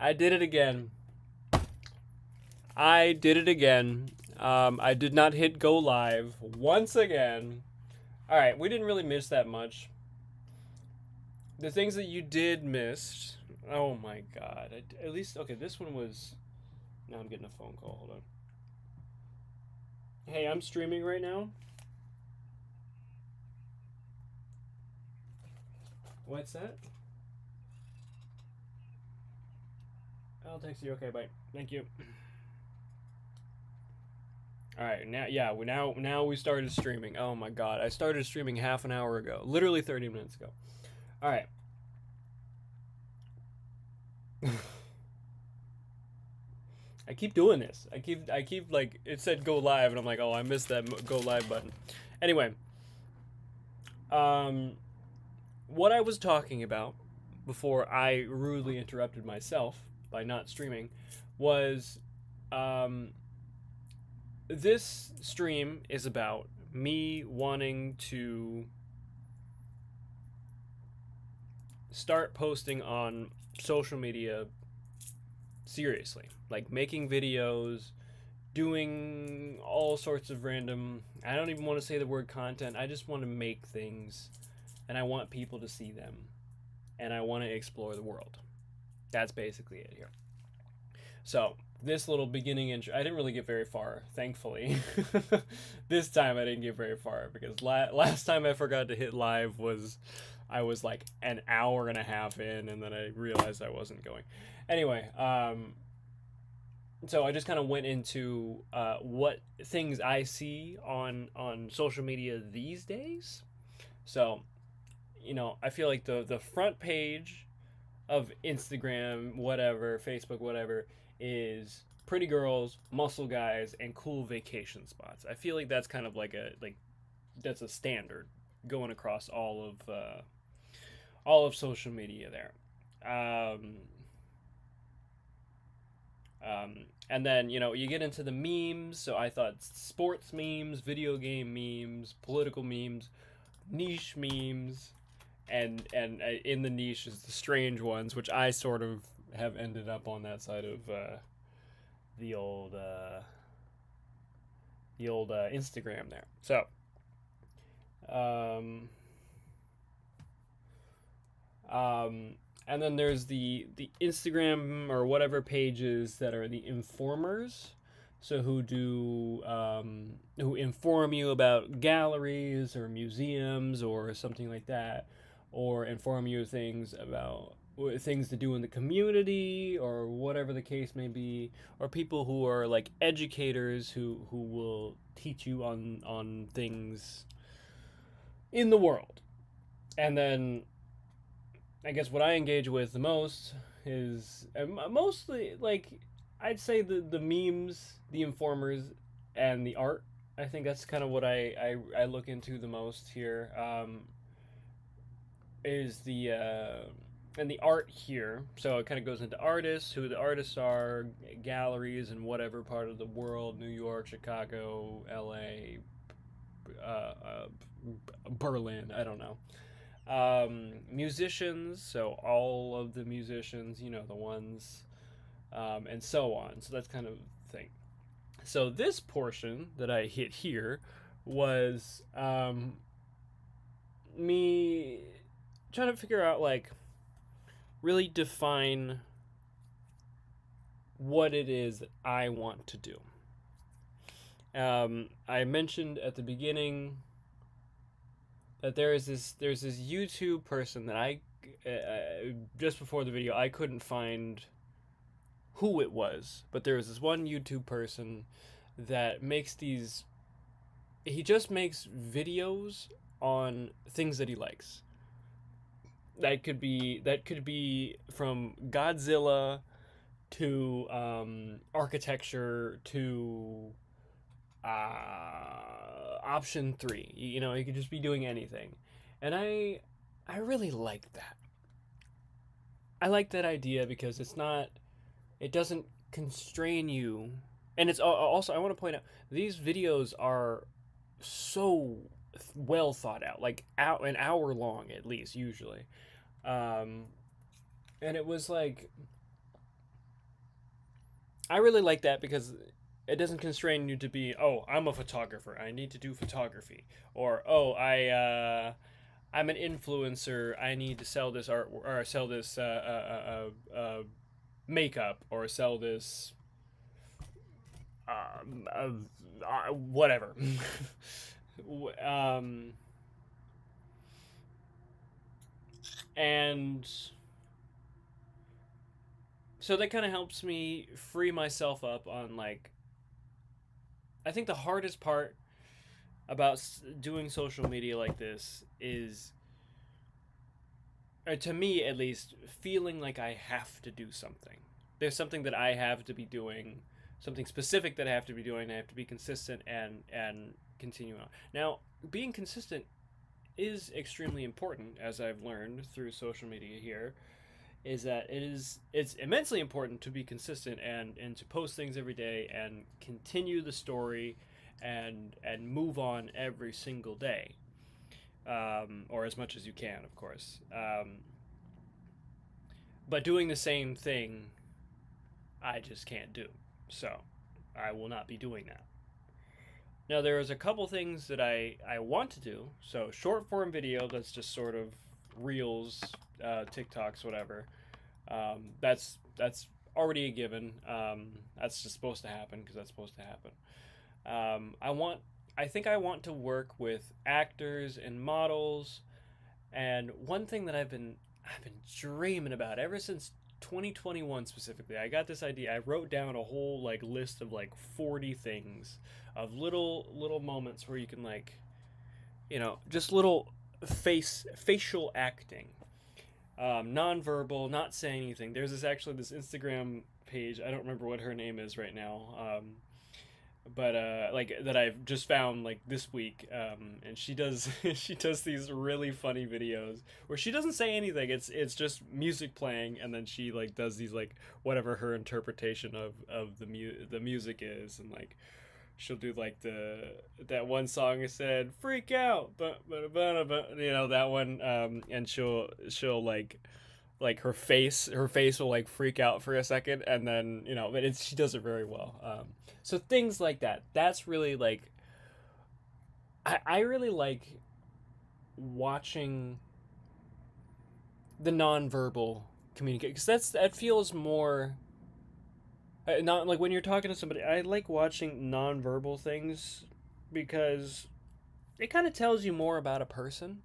I did it again. I did it again. I did not hit go live once again. All right, we didn't really miss that much. The things that you did miss. Oh my god. At least okay. This one was. Now I'm getting a phone call. Hold on. Hey, I'm streaming right now. What's that? I'll text you. Okay, bye. Thank you. All right, now yeah, now we started streaming. Oh my god, I started streaming half an hour ago, literally 30 minutes ago. All right. I keep doing this. I keep like it said go live, and I'm like, oh, I missed that go live button. Anyway, um, what I was talking about before I rudely interrupted myself by not streaming was, um, this stream is about me wanting to start posting on social media seriously, like making videos, doing all sorts of random. I don't even want to say the word content. I just want to make things, and I want people to see them, and I want to explore the world. That's basically it here. So this little beginning intro, I didn't really get very far, thankfully. This time I didn't get very far because last time I forgot to hit live was I was like an hour and a half in, and then I realized I wasn't going. Anyway, so I just kind of went into what things I see on social media these days. So, I feel like the front page of Instagram, whatever, Facebook, whatever, is pretty girls, muscle guys, and cool vacation spots. I feel like that's kind of like that's a standard going across all of social media there. Um, and then you get into the memes. So I thought sports memes, video game memes, political memes, niche memes, and in the niche is the strange ones, which I sort of have ended up on that side of the old Instagram there. So um, and then there's the Instagram or whatever pages that are the informers. So who inform you about galleries or museums or something like that, or inform you of things about things to do in the community or whatever the case may be, or people who are like educators who will teach you on things in the world. And then I guess what I engage with the most is mostly like I'd say the memes, the informers, and the art. I think that's kind of what I look into the most here. Is the and the art here. So it kind of goes into artists, who the artists are, galleries in whatever part of the world: New York, Chicago, L.A., uh, uh, Berlin. I don't know. Musicians, so all of the musicians, the ones, and so on. So that's kind of the thing. So this portion that I hit here was me trying to figure out, like, really define what it is that I want to do. I mentioned at the beginning that there's this YouTube person that I just before the video I couldn't find who it was, but there was this one YouTube person that makes these. He just makes videos on things that he likes. That could be from Godzilla to architecture to option three. He could just be doing anything, and I really like that. I like that idea because it doesn't constrain you, and it's also I want to point out these videos are so well thought out, like an hour long at least usually, um, and it was like I really like that because it doesn't constrain you to be, oh, I'm a photographer, I need to do photography, or oh, I'm an influencer, I need to sell this art or sell this makeup or sell this whatever. um, and so that kind of helps me free myself up on like, I think the hardest part about doing social media like this is, to me at least, feeling like I have to do something. There's something that I have to be doing, something specific that I have to be doing. I have to be consistent and continue on. Now, being consistent is extremely important, as I've learned through social media here. Is that it's immensely important to be consistent and to post things every day and continue the story and move on every single day, or as much as you can, of course. But doing the same thing, I just can't do. So I will not be doing that. Now, there is a couple things that I want to do. So short form video, that's just sort of reels, TikToks, whatever. That's already a given. That's just supposed to happen because that's supposed to happen. I think I want to work with actors and models. And one thing that I've been dreaming about ever since 2021 specifically. I got this idea. I wrote down a whole like list of like 40 things of little moments where you can like, just little facial acting, nonverbal, not saying anything. There's this Instagram page. I don't remember what her name is right now. But like that I've just found like this week, and she does she does these really funny videos where she doesn't say anything. It's just music playing, and then she like does these like whatever her interpretation of the music is, and like she'll do like that one song I said freak out, but that one, and she'll like her face will like freak out for a second, and then but she does it very well. So things like that, that's really like, I really like watching the nonverbal communicate, because that feels more, not like when you're talking to somebody. I like watching nonverbal things because it kind of tells you more about a person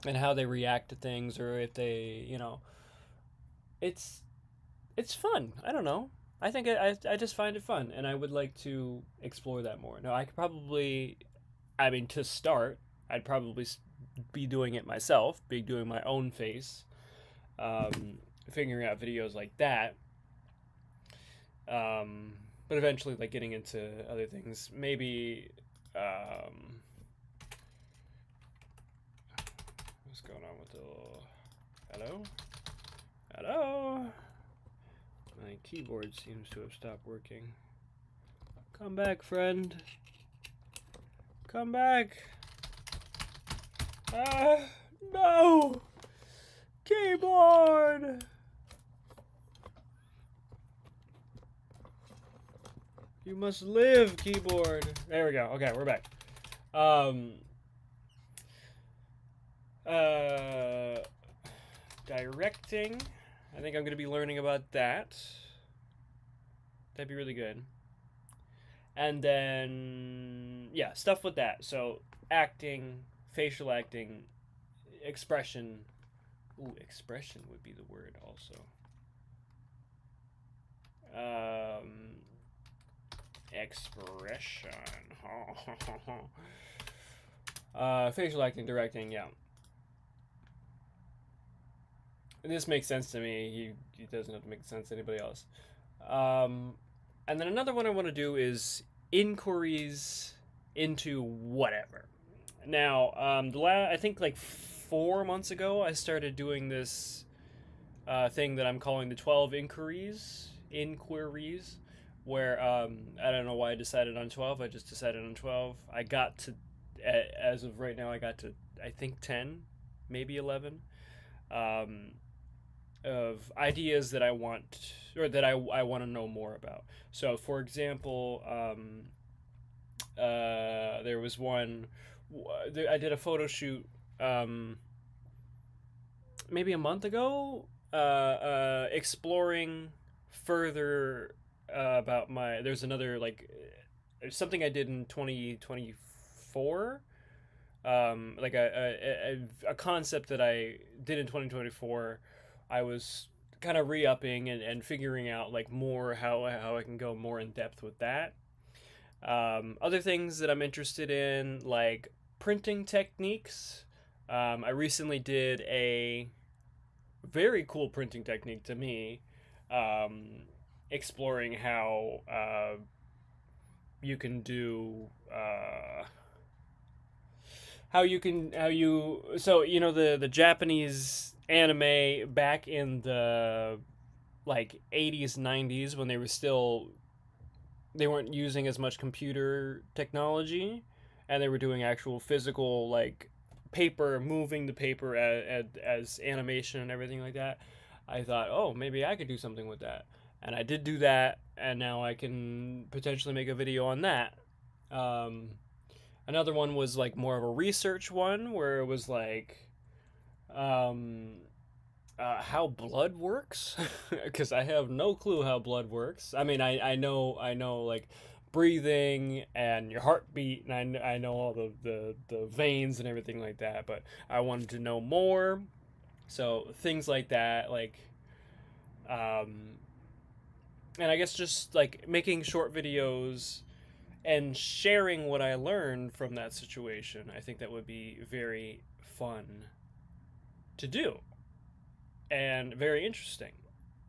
and how they react to things, or if they, it's it's fun. I don't know. I think I just find it fun, and I would like to explore that more. Now, I could probably, I mean, to start, I'd probably be doing it myself, be doing my own face, figuring out videos like that. But eventually, like getting into other things, maybe. What's going on with the? Hello, hello. My keyboard seems to have stopped working. Come back, friend. Come back. Ah, no! Keyboard! You must live, keyboard. There we go. Okay, we're back. Directing. I think I'm going to be learning about that. That'd be really good. And then, yeah, stuff with that. So, acting, facial acting, expression. Ooh, expression would be the word also. Expression. Facial acting, directing, yeah. This makes sense to me. He doesn't have to make sense to anybody else. And then another one I want to do is inquiries into whatever. Now, I think like 4 months ago, I started doing this thing that I'm calling the 12 inquiries, where I don't know why I decided on 12. I just decided on 12. I got to, as of right now, I got to, I think 10, maybe 11. of ideas that I want, or that I want to know more about. So, for example, there was one. I did a photo shoot um, maybe a month ago, exploring further about my. There's another like something I did in 2024, like a concept that I did in 2024. I was kind of re-upping and figuring out like more how I can go more in depth with that. Other things that I'm interested in, like printing techniques. I recently did a very cool printing technique to me, um, exploring you can do how you so you know the Japanese anime back in the like 80s 90s when they weren't using as much computer technology, and they were doing actual physical like paper, moving the paper as animation and everything like that. I thought, oh, maybe I could do something with that, and I did do that, and now I can potentially make a video on that. um, Another one was like more of a research one where it was like um, how blood works, because I have no clue how blood works. I mean, I know like breathing and your heartbeat, and I know all the veins and everything like that. But I wanted to know more, so things like that, like um, and I guess just like making short videos and sharing what I learned from that situation. I think that would be very fun to do and very interesting,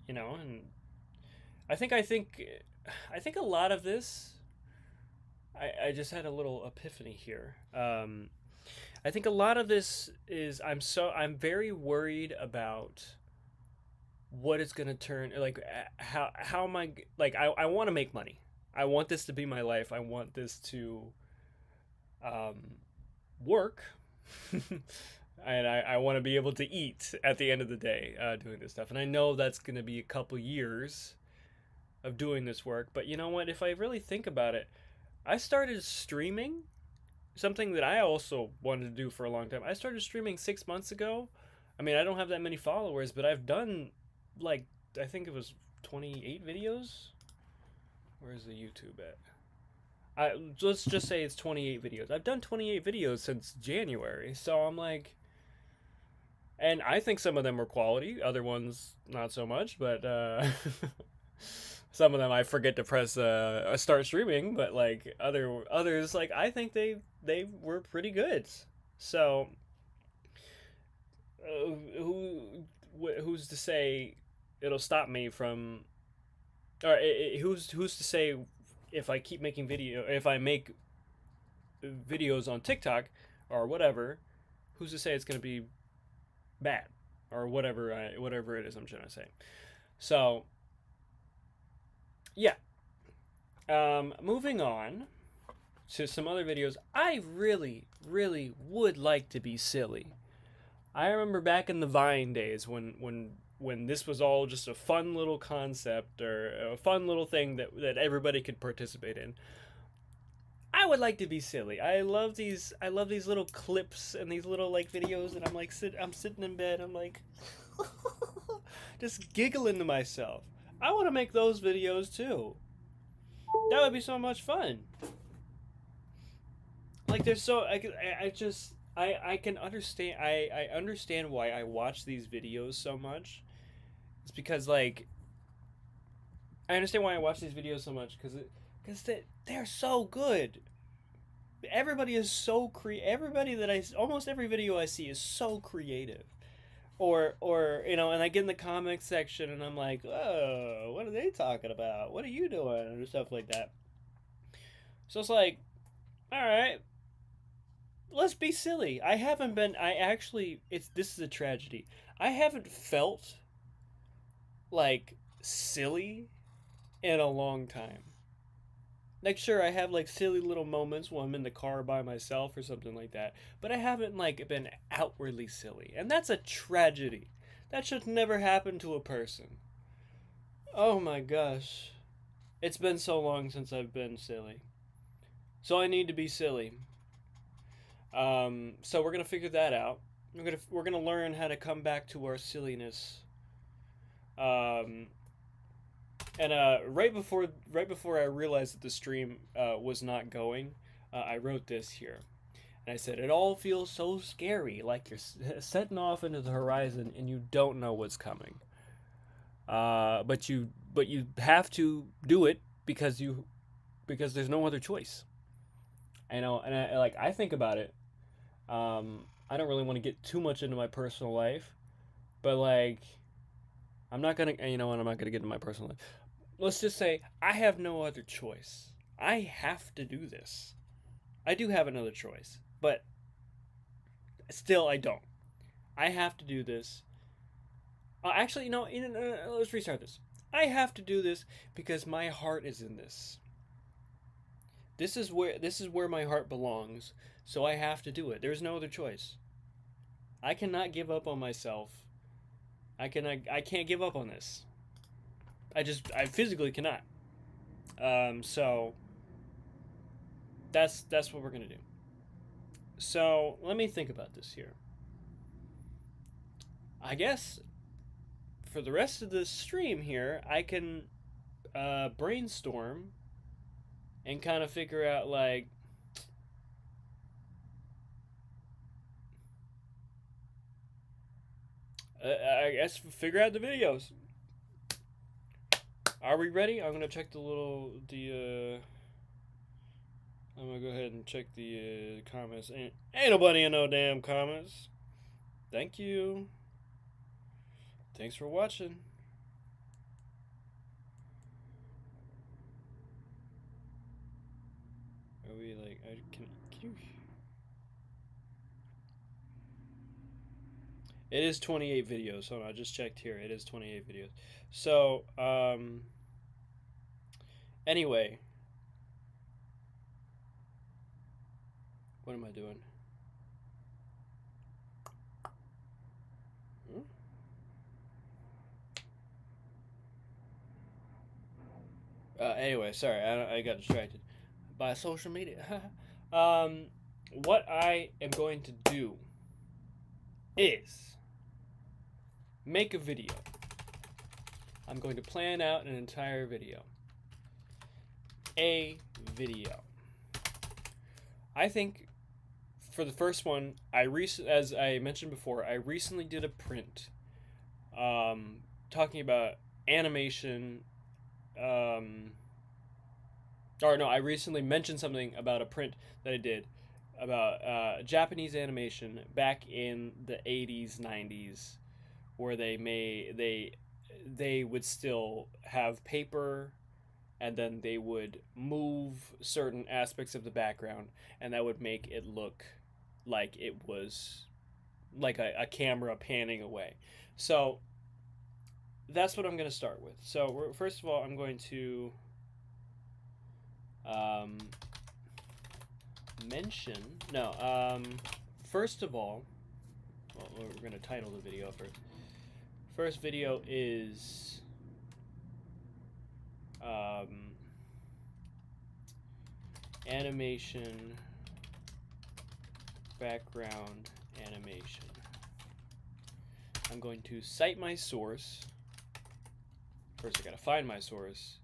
and I think I think I think a lot of this. I just had a little epiphany here. I think a lot of this is I'm very worried about what it's gonna turn like. How am I like? I want to make money. I want this to be my life. I want this to um, work. And I want to be able to eat at the end of the day doing this stuff. And I know that's going to be a couple years of doing this work. But you know what? If I really think about it, I started streaming, something that I also wanted to do for a long time. I started streaming 6 months ago. I mean, I don't have that many followers, but I've done like, I think it was 28 videos. Where's the YouTube at? Let's just say it's 28 videos. I've done 28 videos since January. So I'm like, and I think some of them were quality, other ones not so much. But some of them I forget to press start streaming. But like others, like I think they were pretty good. So who's to say it'll stop me from, or who's to say if I keep making if I make videos on TikTok or whatever, who's to say it's gonna be bad or whatever it is I'm trying to say. So yeah, moving on to some other videos. I really would like to be silly. I remember back in the Vine days when this was all just a fun little concept or a fun little thing that everybody could participate in. I would like to be silly. I love these little clips and these little like videos, and I'm sitting in bed, I'm like just giggling to myself. I want to make those videos too. That would be so much fun. Like there's so I can understand I understand why I watch these videos so much. It's because like I understand why I watch these videos so much because they're so good. Everybody is so everybody that almost every video I see is so creative. Or and I get in the comic section and I'm like, oh, what are they talking about? What are you doing? Or stuff like that. So it's like, all right, let's be silly. I haven't been. I actually, this is a tragedy. I haven't felt like silly in a long time. Like, sure, I have like silly little moments when I'm in the car by myself or something like that, but I haven't like been outwardly silly, and that's a tragedy. That should never happen to a person. Oh my gosh. It's been so long since I've been silly. So I need to be silly. So we're gonna figure that out. We're gonna learn how to come back to our silliness. Um, and right before I realized that the stream was not going, I wrote this here. And I said, it all feels so scary, like you're setting off into the horizon and you don't know what's coming. But you have to do it because there's no other choice. And I think about it. I don't really want to get too much into my personal life, but like, I'm not gonna, you know what, I'm not gonna get into my personal life. Let's just say I have no other choice. I have to do this. I do have another choice, but still, I don't. I have to do this. Actually, no. Let's restart this. I have to do this because my heart is in this. This is where my heart belongs. So I have to do it. There's no other choice. I cannot give up on myself. I can't give up on this. I physically cannot. So that's what we're gonna do. So let me think about this here. I guess for the rest of the stream here, I can brainstorm and kind of figure out like I guess figure out the videos. Are we ready? I'm gonna check I'm gonna go ahead and check the comments. Ain't nobody in no damn comments. Thank you. Thanks for watching. Are we like? Can you? It is 28 videos. Hold on, I just checked here. It is 28 videos. So, anyway, what am I doing? Anyway, sorry, I got distracted by social media. What I am going to do is make a video. I'm going to plan out an entire video. A video. I think for the first one, as I mentioned before, I recently did a print talking about animation. Or no, I recently mentioned something about a print that I did about Japanese animation back in the 80s, 90s, where they would still have paper, and then they would move certain aspects of the background, and that would make it look like it was like a camera panning away. So that's what I'm going to start with. So first of all, I'm going to first of all, well, we're going to title the video first. First video is animation, background animation. I'm going to cite my source. First, I gotta find my source.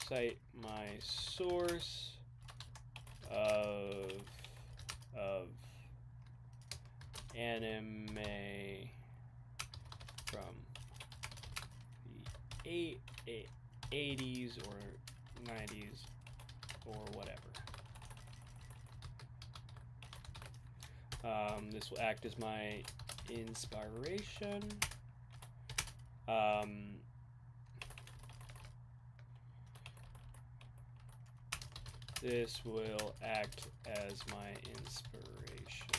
Cite my source of anime from the 80s or 90s or whatever. This will act as my inspiration. This will act as my inspiration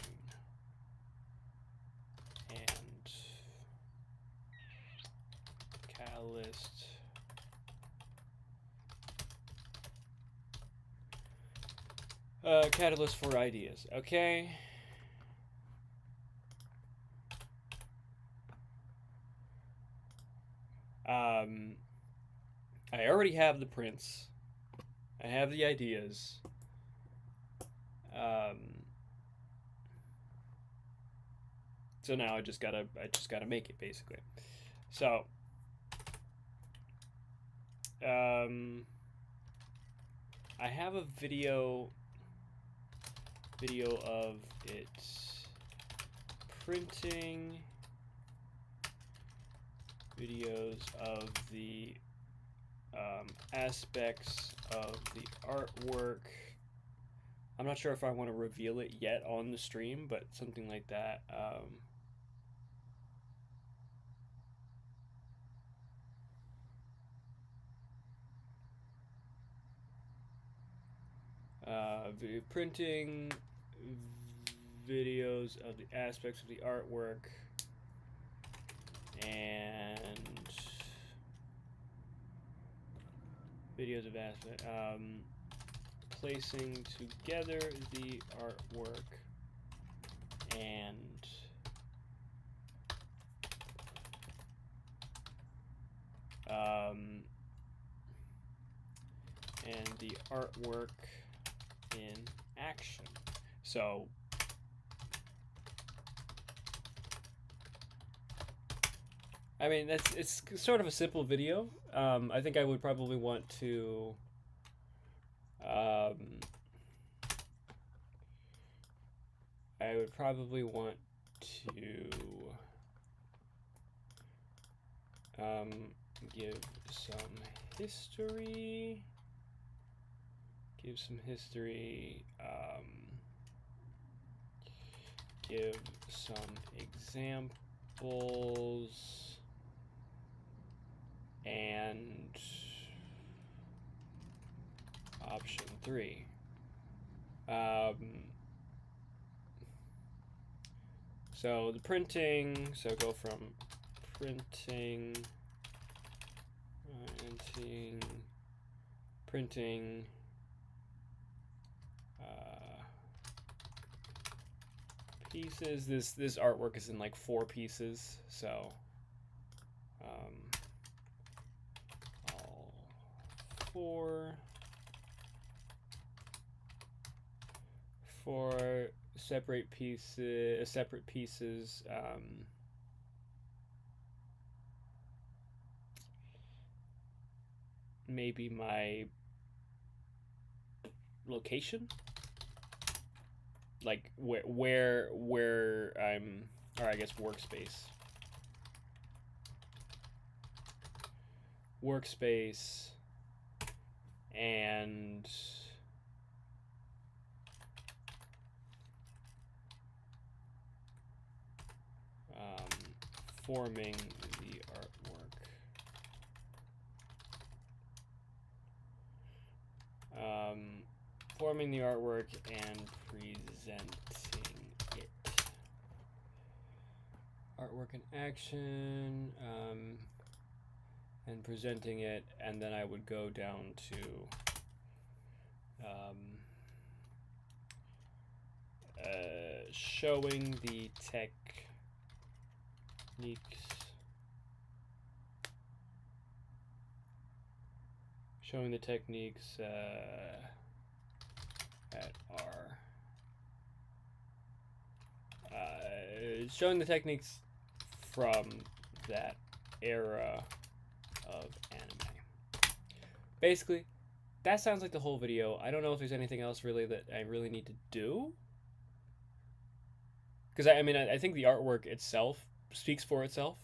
and catalyst catalyst for ideas. Okay. I already have the prints. I have the ideas. So now I just gotta make it, basically. So I have a video of it printing, videos of the aspects of the artwork. I'm not sure if I want to reveal it yet on the stream, but something like that. Printing videos of the aspects of the artwork and videos of aspect, placing together the artwork and the artwork in action. So I mean, it's sort of a simple video. I think I would probably want to give some history. Give some examples, and option 3. So the printing, so go from printing, pieces. This artwork is in like 4 pieces, so all 4 separate pieces. Maybe my location, like where I'm, or I guess workspace, and forming the artwork. Forming the artwork and presenting it. Artwork in action, and presenting it, and then I would go down to showing the techniques that are showing the techniques from that era of anime. Basically, that sounds like the whole video. I don't know if there's anything else really that I really need to do, because I mean I think the artwork itself speaks for itself.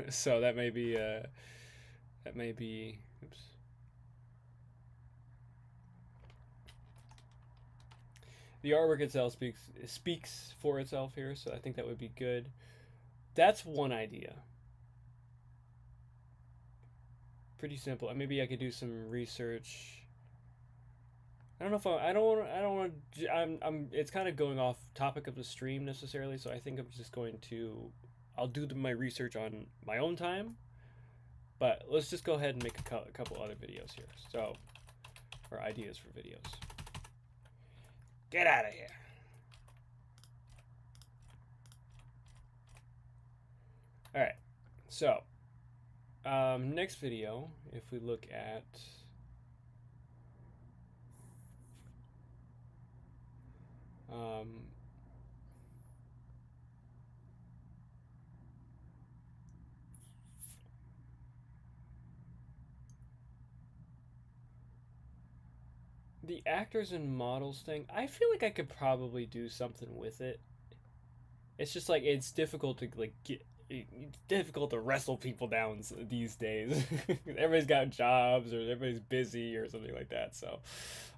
So that may be oops. The artwork itself speaks for itself here, so I think that would be good. That's one idea. Pretty simple. Maybe I could do some research. I don't know if I don't want to. It's kind of going off topic of the stream necessarily, so I think I'm just going to. I'll do my research on my own time, but let's just go ahead and make a couple other videos here. So, or ideas for videos. Get out of here. All right. So, Next video, if we look at the actors and models thing, I feel like I could probably do something with it. It's just like it's difficult to like get. It's difficult to wrestle people down these days. Everybody's got jobs or everybody's busy or something like that. So,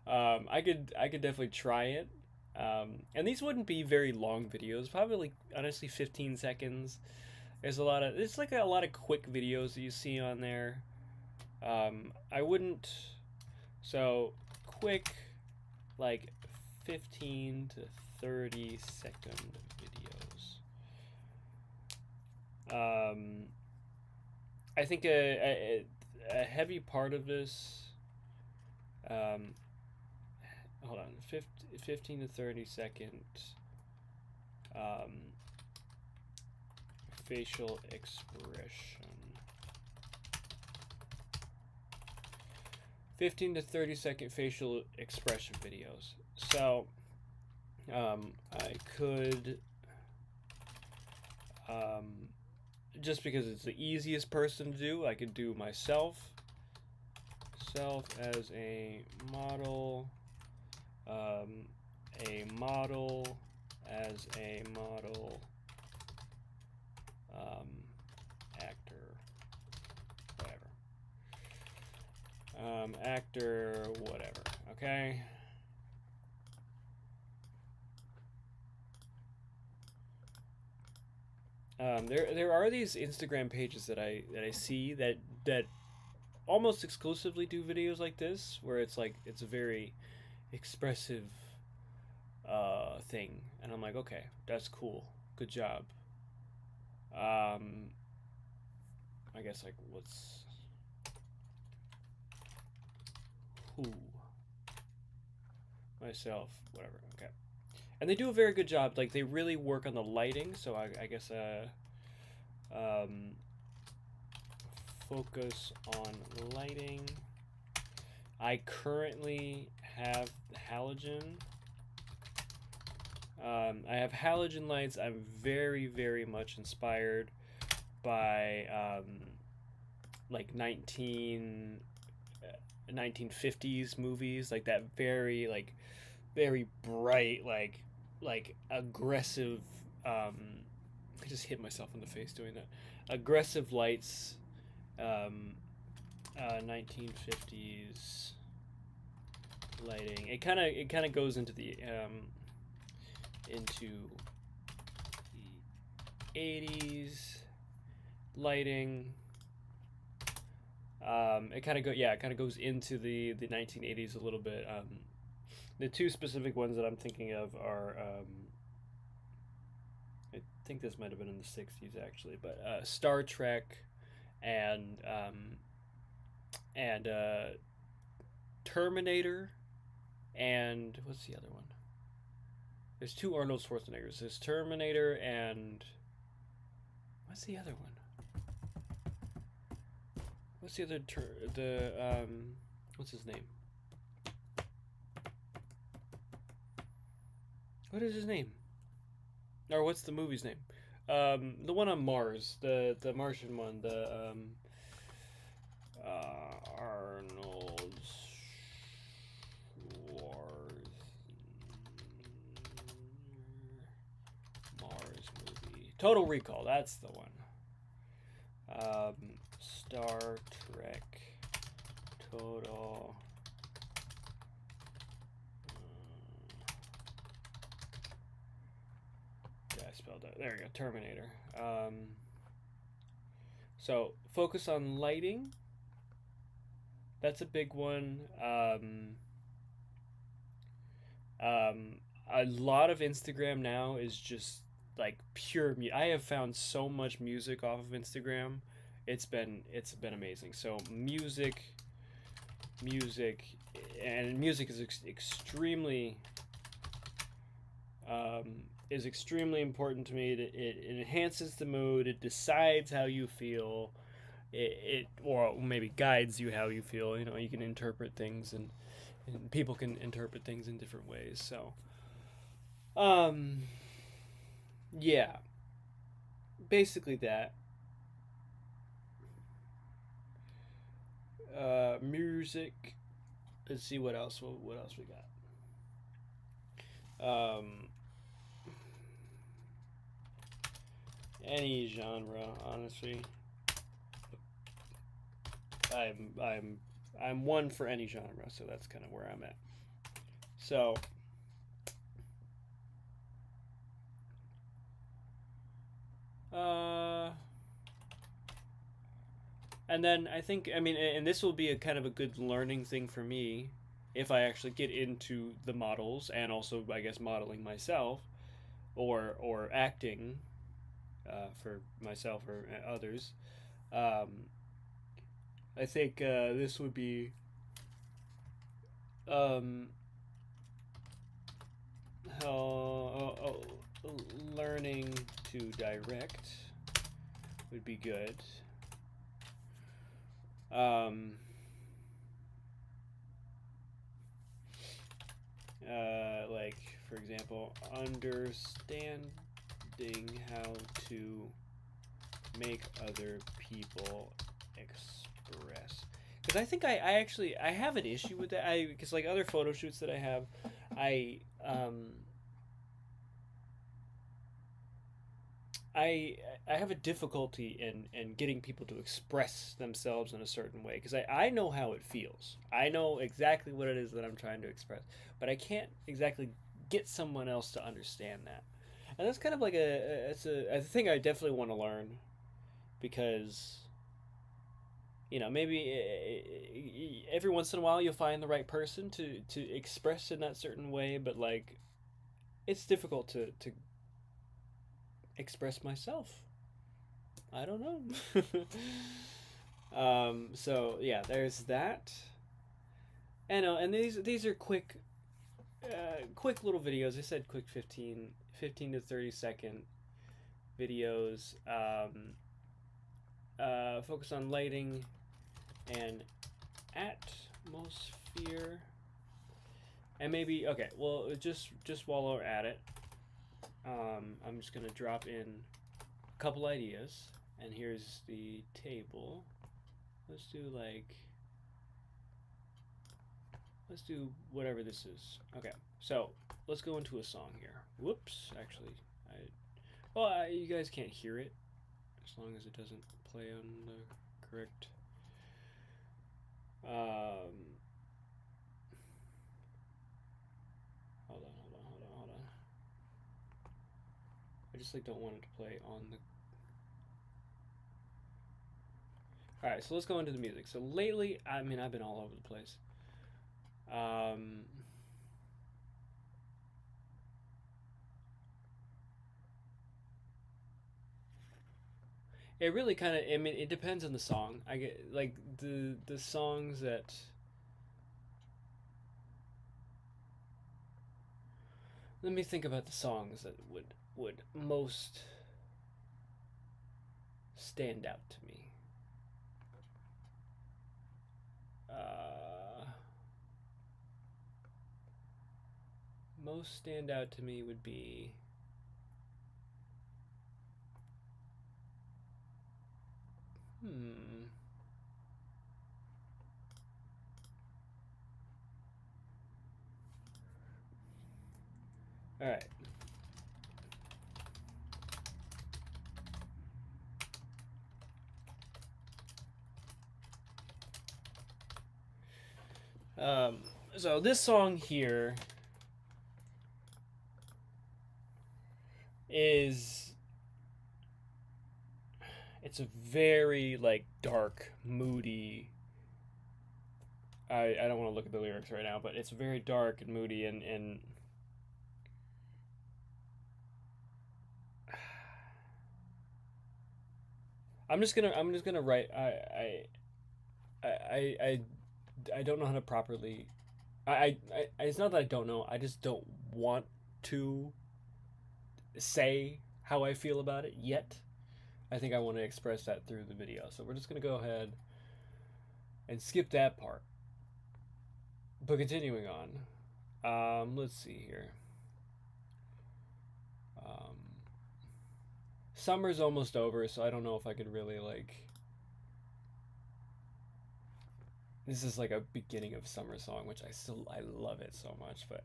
I could definitely try it. And these wouldn't be very long videos. Probably like honestly 15 seconds. There's a lot of it's like a lot of quick videos that you see on there. I wouldn't. So quick, like 15 to 30-second videos. I think a heavy part of this. Um, Hold on, 15 to 30-second um, facial expression. 15 to 30-second facial expression videos. So I could, just because it's the easiest person to do, I could do myself as a model, as a model, actor, whatever. Actor, whatever. Okay. There are these Instagram pages that I see that almost exclusively do videos like this, where it's like it's a very expressive thing, and I'm like, okay, that's cool, good job. I guess like what's who myself, whatever. Okay, and they do a very good job. Like they really work on the lighting. So I guess um, focus on lighting. I currently have halogen. I have halogen lights. I'm very much inspired by like 1950s movies, like that very bright, like aggressive. I just hit myself in the face doing that. Aggressive lights. 1950s lighting. It kind of goes into the 80s lighting. It kind of goes into the 1980s a little bit. The two specific ones that I'm thinking of are I think this might have been in the 60s actually, but Star Trek and Terminator, and what's the other one? There's two Arnold Schwarzeneggers. There's Terminator and what's the other one? What's the other what's his name? What is his name? Or what's the movie's name? The one on Mars, the Martian one, the Arnold Mars movie. Total Recall, that's the one. Star Trek Total. I spelled that. There we go. Terminator. So focus on lighting. That's a big one. A lot of Instagram now is just like pure music. I have found so much music off of Instagram. It's been amazing. So music is extremely important to me. It enhances the mood. It decides how you feel. it or maybe guides you how you feel. You know, you can interpret things, and people can interpret things in different ways. So, um, yeah, basically that. Music. Let's see what else. What else we got? Any genre, honestly. I'm I'm I'm one for any genre, so that's kind of where I'm at. So, uh, and then I think, I mean, and this will be a kind of a good learning thing for me if I actually get into the models and also, I guess, modeling myself or acting for myself or others. Um, I think this would be um, how learning to direct would be good. Um, like, for example, understanding how to make other people express. Because I think I actually I have an issue with that. Because like other photo shoots that I have, I I I have a difficulty in getting people to express themselves in a certain way because I know how it feels. I know exactly what it is that I'm trying to express, but I can't exactly get someone else to understand that. And that's kind of like it's a thing I definitely want to learn because you know maybe every once in a while you'll find the right person to express in that certain way, but like it's difficult to express myself. I don't know. So yeah, there's that. And these are quick little videos. I said quick 15 to 30 second videos. Focus on lighting and atmosphere. And maybe okay. Well, just while we're at it, I'm just gonna drop in a couple ideas. And here's the table. Let's do like let's do whatever this is. Okay, so let's go into a song here. Whoops, actually, you guys can't hear it as long as it doesn't play on the correct. Hold on. I just like don't want it to play on the. All right, so let's go into the music. So lately, I mean, I've been all over the place. Um, It really kind of. I mean, it depends on the song. I get like the songs that. Let me think about the songs that would most stand out to me. Uh, Most stand out to me would be. Hmm. All right. Um, so this song here is it's a very like dark, moody. I don't want to look at the lyrics right now, but it's very dark and moody and I'm just gonna write I I I don't know how to properly it's not that I don't know, I just don't want to say how I feel about it yet. I think I want to express that through the video. So we're just going to go ahead and skip that part. But continuing on, let's see here. Summer's almost over, so I don't know if I could really like. This is like a beginning of summer song, which I love it so much, but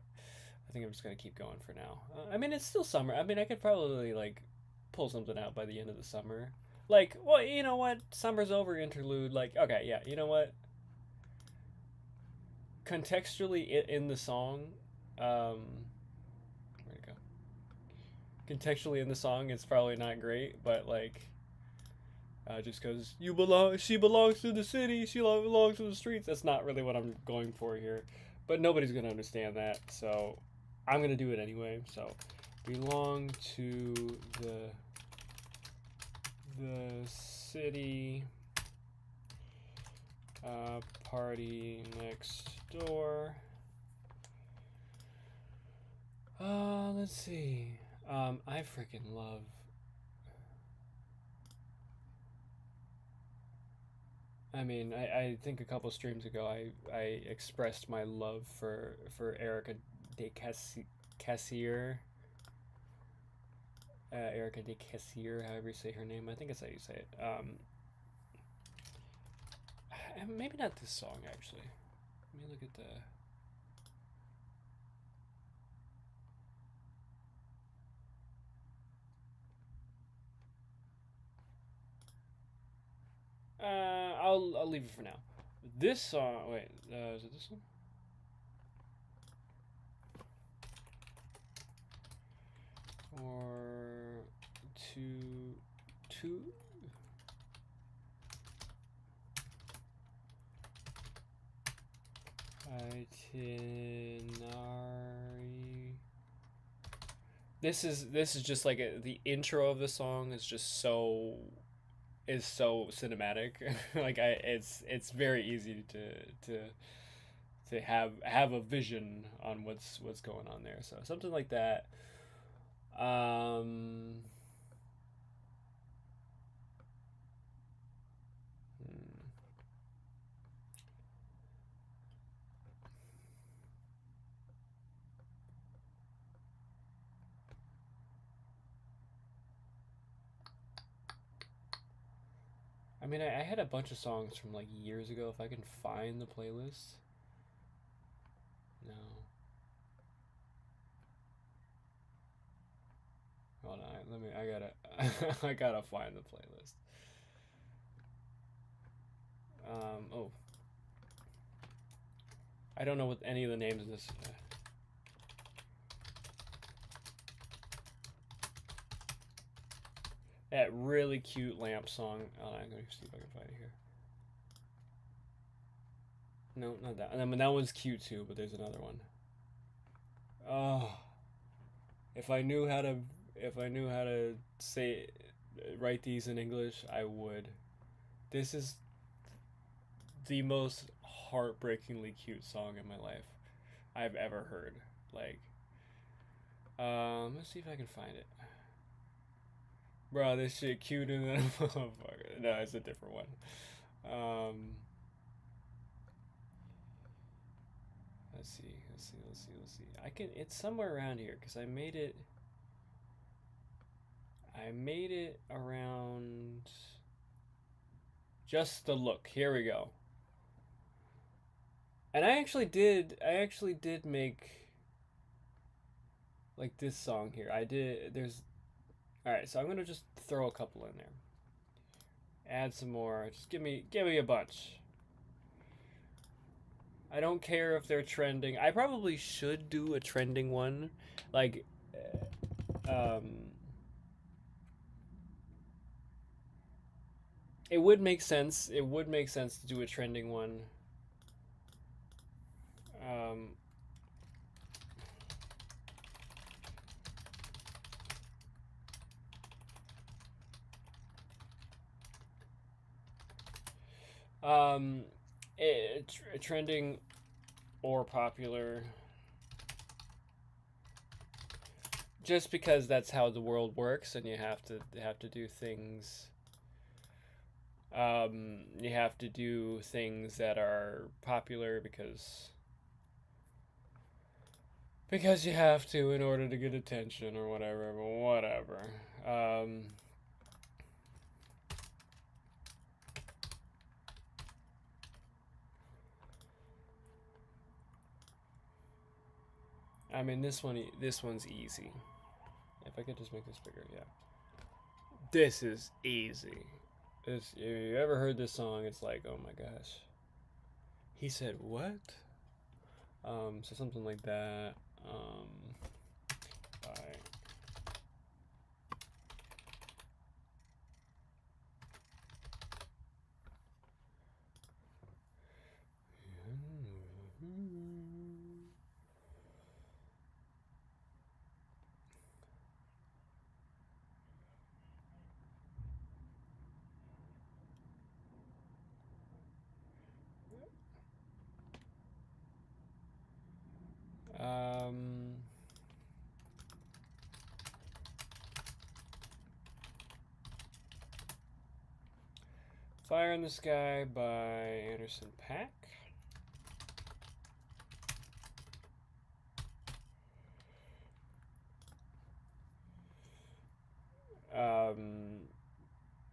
I think I'm just gonna keep going for now. I mean, it's still summer. I mean, I could probably like pull something out by the end of the summer. Like, well, you know what? Summer's over interlude. Like, okay, yeah, you know what? Contextually in the song, um, where'd it go? Contextually in the song, it's probably not great, but like, just because she belongs to the city, she belongs to the streets. That's not really what I'm going for here, but nobody's gonna understand that, so I'm gonna do it anyway. So, belong to the city, party next door. Let's see. I freaking love. I mean, I think a couple streams ago I expressed my love for Erica de Cassier. Erica de Cassier, however you say her name. I think that's how you say it. Maybe not this song actually. Let me look at the. I'll leave it for now. This song. Wait, is it this one? Or two. Itinerary. This is just like the intro of the song is just so cinematic. Like it's very easy to have a vision on what's going on there. So something like that. Um, I mean, I had a bunch of songs from like years ago. If I can find the playlist. No. Hold on. Let me. I gotta. I gotta find the playlist. Oh. I don't know what any of the names of this. That really cute lamp song. Oh, I'm gonna see if I can find it here. No, not that. I mean, that one's cute too, but there's another one. Oh, if I knew how to say write these in English, I would. This is the most heartbreakingly cute song in my life I've ever heard. Like, let's see if I can find it. Bro, this shit cuter than a motherfucker. No, it's a different one. Let's see. I can. It's somewhere around here because I made it. I made it around. Just the look. Here we go. And I actually did make like this song here. I did. There's. All right, so I'm gonna just throw a couple in there. Add some more. Just give me a bunch. I don't care if they're trending. I probably should do a trending one, like, it would make sense. It would make sense to do a trending one. Um, um, trending or popular. Just because that's how the world works, and you have to do things You have to do things that are popular because you have to in order to get attention or whatever. Whatever. I mean, this one's easy. If I could just make this bigger, yeah. This is easy. This, if you ever heard this song, it's like, oh my gosh. He said what? So something like that. By um, Fire in the Sky by Anderson .Paak.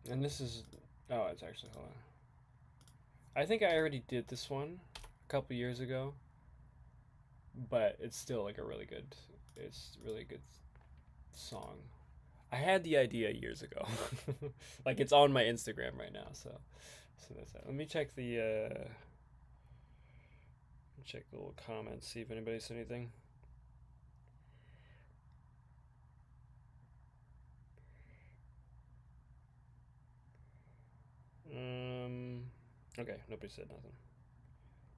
And this is, oh, it's actually, hold on. I think I already did this one a couple years ago, but it's still like it's really good song. I had the idea years ago. Like it's on my Instagram right now, so that's that. Let me check check the little comments, see if anybody said anything. Okay, nobody said nothing.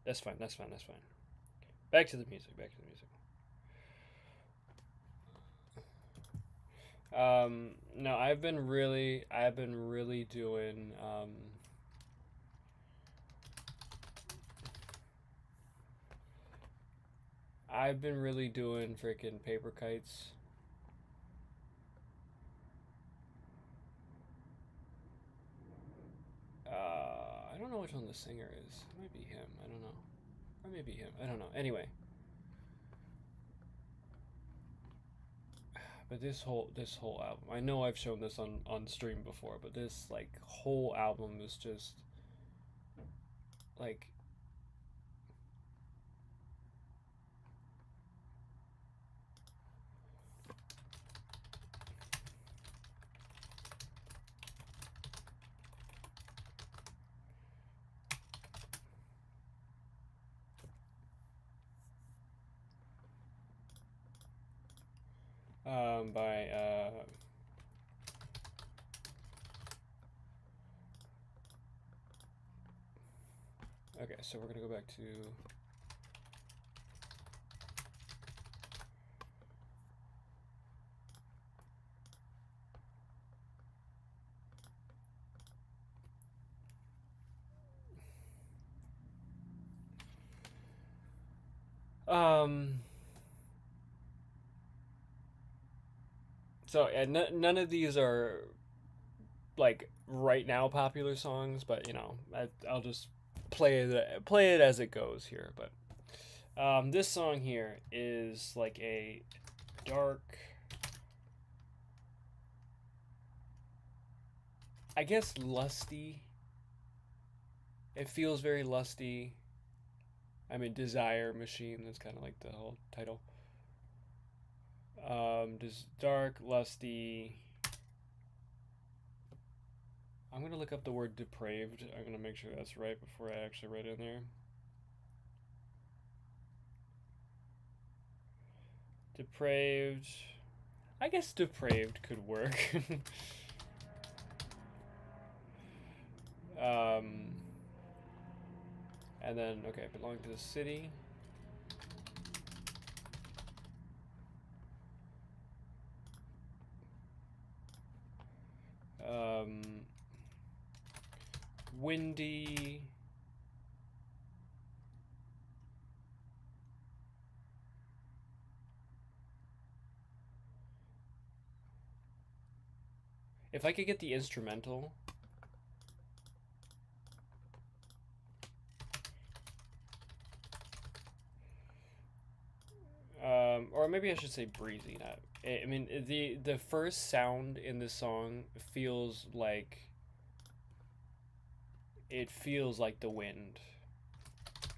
That's fine. That's fine. That's fine. Back to the music. Back to the music. No, I've been really doing. I've been really doing freaking paper kites. I don't know which one the singer is. It might be him. I don't know. Or maybe him. I don't know. Anyway, but this whole album. I know I've shown this on stream before, but this like whole album is just like by okay, so we're gonna go back to um so yeah, none of these are like right now popular songs, but you know, I'll just play it as it goes here. But this song here is like a dark, I guess lusty. It feels very lusty. I mean, Desire Machine. That's kind of like the whole title. Just dark, lusty. I'm gonna look up the word depraved. I'm gonna make sure that's right before I actually write it in there. Depraved. I guess depraved could work. um, and then, okay, belong to the city. Windy. If I could get the instrumental, Or maybe I should say breezy. Not. I mean, the first sound in this song feels like the wind.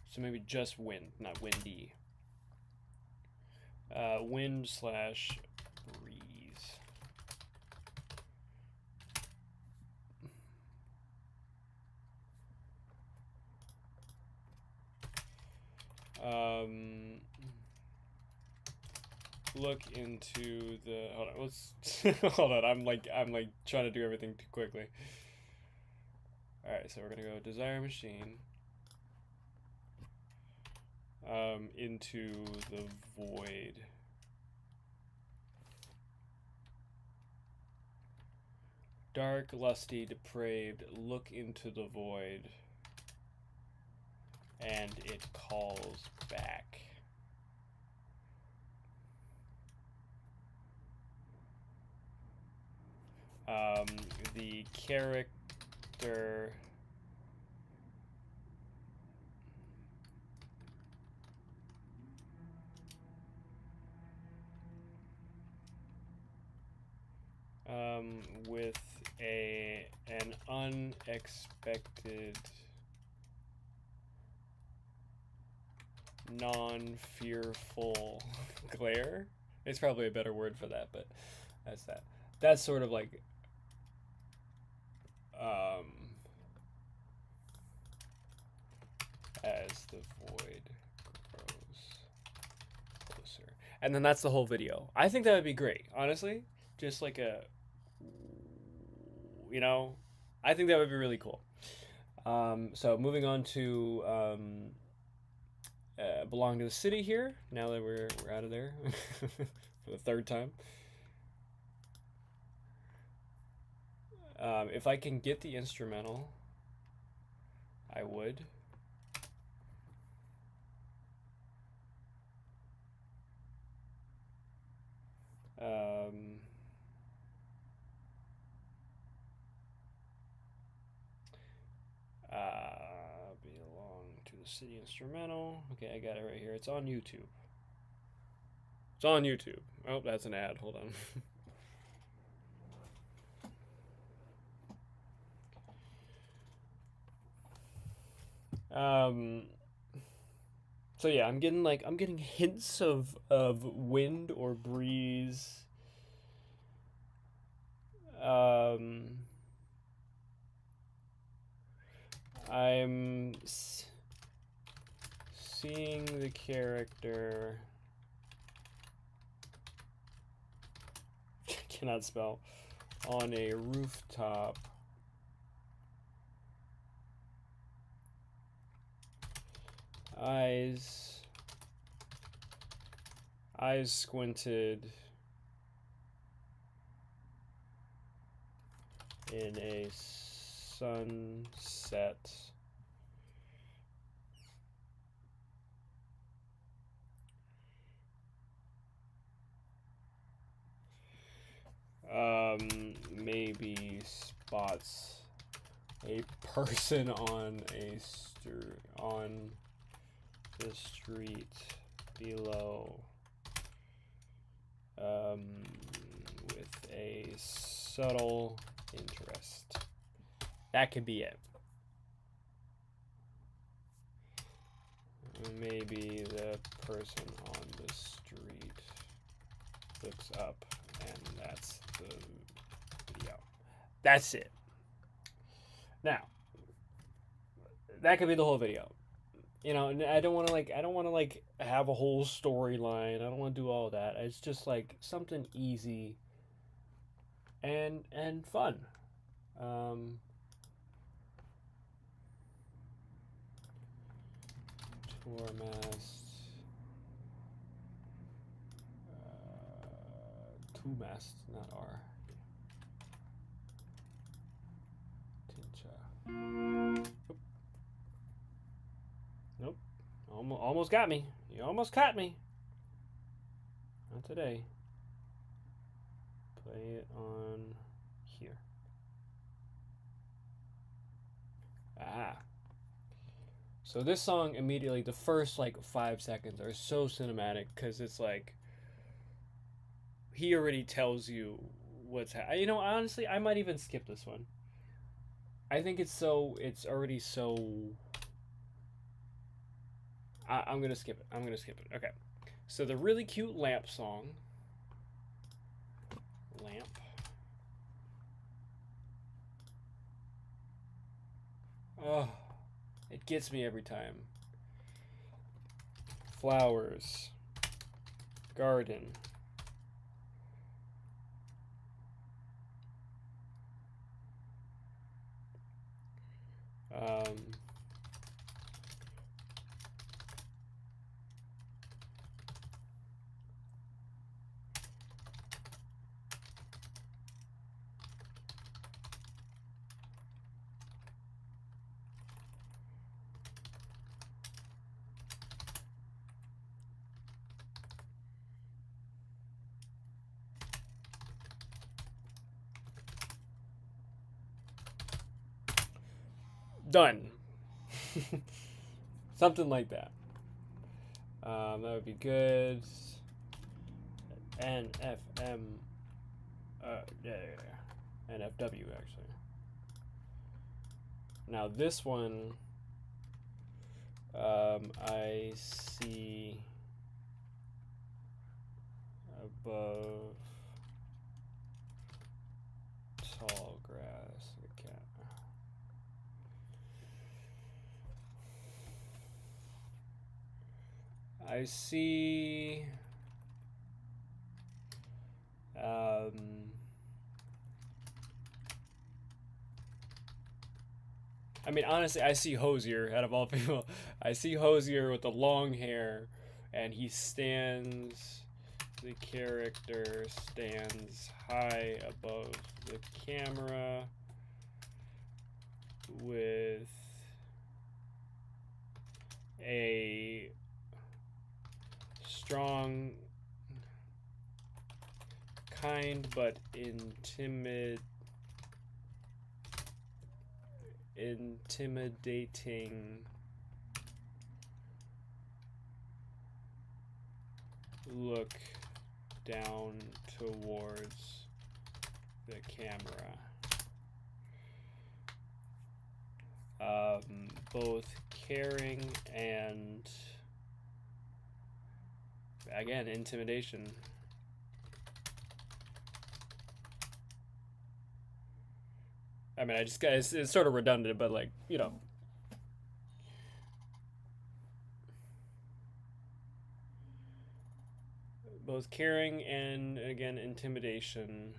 So maybe just wind, not windy. Wind slash breeze. Look into the. Hold on. Let's. Hold on. I'm like trying to do everything too quickly. All right. So we're gonna go desire machine. Into the void. Dark, lusty, depraved, look into the void, and it calls back. The character with an unexpected, non-fearful glare. It's probably a better word for that, but that's that. That's sort of like as the void grows closer. And then that's the whole video. I think that would be great, honestly. Just like a, you know, I think that would be really cool. So moving on to belong to the city here. Now that we're out of there for the third time. If I can get the instrumental, I would. Belong to the city instrumental. Okay, I got it right here. It's on YouTube. It's on YouTube. Oh, that's an ad. Hold on. So yeah, I'm getting hints of wind or breeze. I'm seeing the character. Cannot spell. On a rooftop. Eyes squinted in a sunset. Maybe spots a person on the street below, with a subtle interest. That could be it. Maybe the person on the street looks up, and that's the video. That's it. Now, that could be the whole video. You know, I don't want to have a whole storyline. I don't want to do all that. It's just like something easy and fun. Tour mast. Two mast, not R. Tincha. Nope. Almost got me. You almost caught me. Not today. Play it on here. Ah. So this song immediately, the first like 5 seconds are so cinematic because it's like he already tells you you know, honestly, I might even skip this one. I think it's already so. I'm gonna skip it. I'm gonna skip it. Okay. So the really cute lamp song. Lamp. Oh, it gets me every time. Flowers. Garden. Um, done. Something like that. That would be good. NFM. Yeah. NFW, actually. Now, this one, I see above tall grass. Okay. I see. I mean, honestly, I see Hosier out of all people. I see Hosier with the long hair, and he stands. The character stands high above the camera with a strong, kind but intimidating look down towards the camera. Both caring and, again, intimidation. I mean, I just got it's sort of redundant, but like, you know. Both caring and, again, intimidation.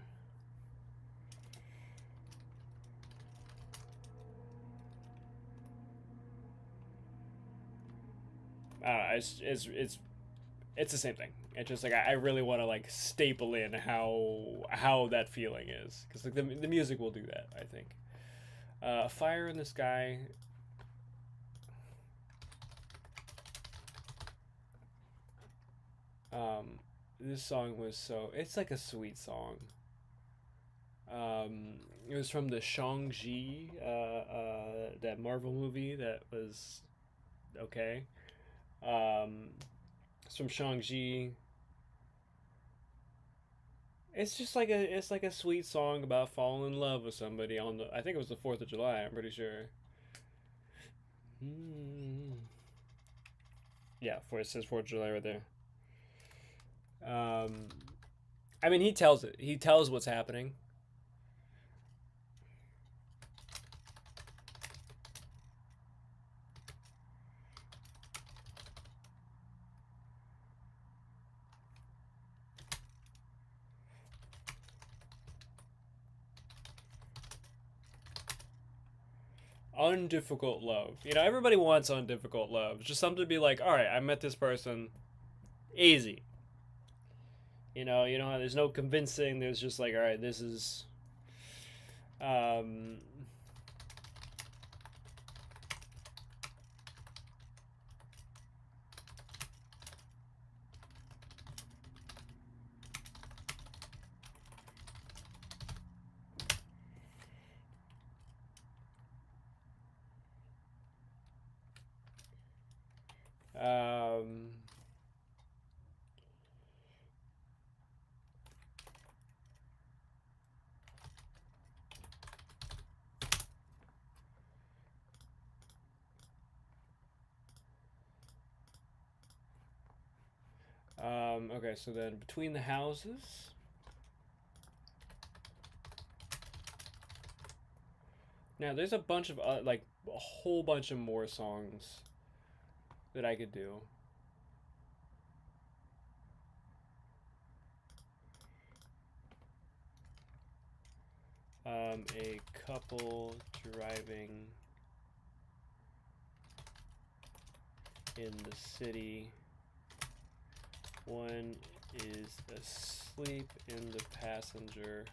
It's the same thing. It's just like I really want to like staple in how that feeling is, because like the music will do that, I think. Fire in the Sky. This song was it's like a sweet song. It was from the Shang-Chi, that Marvel movie that was okay. It's from Shang-Chi. It's like a sweet song about falling in love with somebody on the, I think it was the 4th of July, I'm pretty sure. Yeah, it says 4th of July right there. I mean, he tells it. He tells what's happening. Undifficult love. You know, everybody wants undifficult love. Just something to be like, all right, I met this person, easy. You know, there's no convincing. There's just like, all right, this is, um, um, Okay, so then between the houses. Now there's a bunch of like a whole bunch of more songs that I could do. A couple driving in the city. One is asleep in the passenger.